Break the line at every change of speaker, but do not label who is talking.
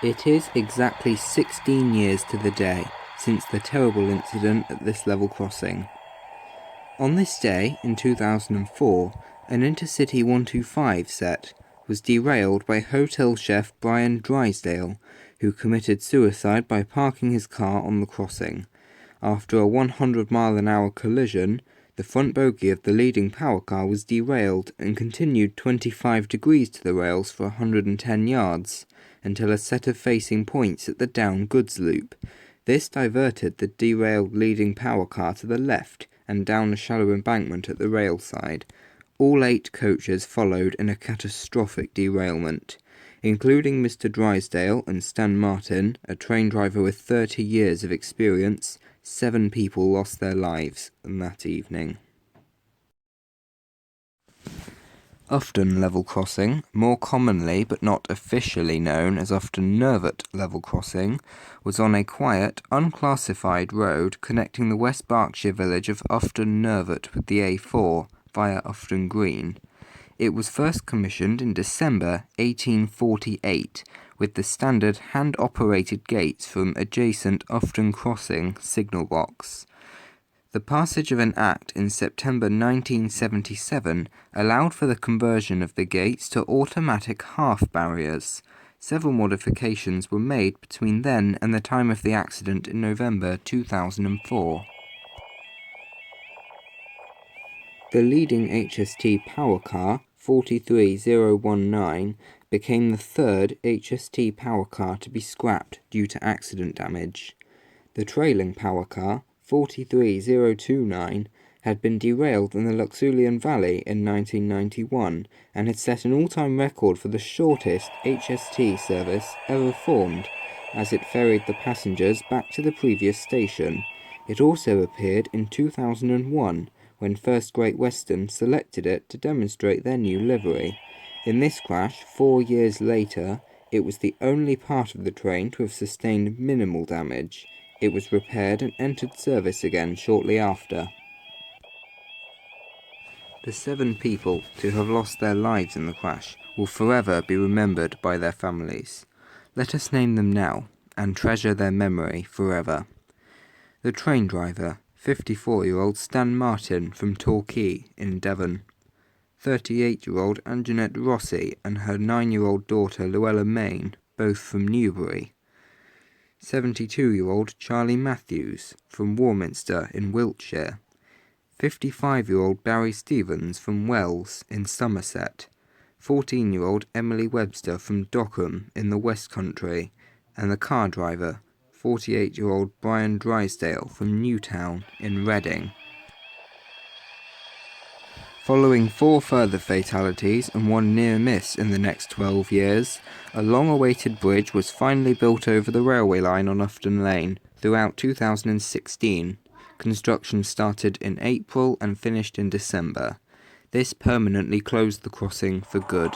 It is exactly 16 years to the day since the terrible incident at this level crossing. On this day, in 2004, an Intercity 125 set was derailed by hotel chef Brian Drysdale, who committed suicide by parking his car on the crossing. After a 100-mile-an-hour collision, the front bogie of the leading power car was derailed and continued 25 degrees to the rails for 110 yards, until a set of facing points at the down goods loop. This diverted the derailed leading power car to the left and down a shallow embankment at the rail side. All 8 coaches followed in a catastrophic derailment, including Mr. Drysdale and Stan Martin, a train driver with 30 years of experience. 7 people lost their lives that evening. Ufton Level Crossing, more commonly but not officially known as Ufton Nervet Level Crossing, was on a quiet, unclassified road connecting the West Berkshire village of Ufton Nervet with the A4 via Ufton Green. It was first commissioned in December 1848 with the standard hand-operated gates from adjacent Ufton Crossing signal box. The passage of an Act in September 1977 allowed for the conversion of the gates to automatic half barriers. Several modifications were made between then and the time of the accident in November 2004. The leading HST power car, 43019, became the third HST power car to be scrapped due to accident damage. The trailing power car, 43029, had been derailed in the Luxeulian Valley in 1991 and had set an all-time record for the shortest HST service ever formed, as it ferried the passengers back to the previous station. It also appeared in 2001, when First Great Western selected it to demonstrate their new livery. In this crash, 4 years later, it was the only part of the train to have sustained minimal damage. It was repaired and entered service again shortly after. The 7 people to have lost their lives in the crash will forever be remembered by their families. Let us name them now, and treasure their memory forever. The train driver, 54-year-old Stan Martin from Torquay in Devon. 38-year-old Anjanette Rossi and her 9-year-old daughter Luella Main, both from Newbury. 72-year-old Charlie Matthews from Warminster in Wiltshire. 55-year-old Barry Stevens from Wells in Somerset. 14-year-old Emily Webster from Dockham in the West Country, and the car driver, 48-year-old Brian Drysdale from Newtown in Reading. Following 4 further fatalities and 1 near miss in the next 12 years, a long-awaited bridge was finally built over the railway line on Ufton Lane throughout 2016. Construction started in April and finished in December. This permanently closed the crossing for good.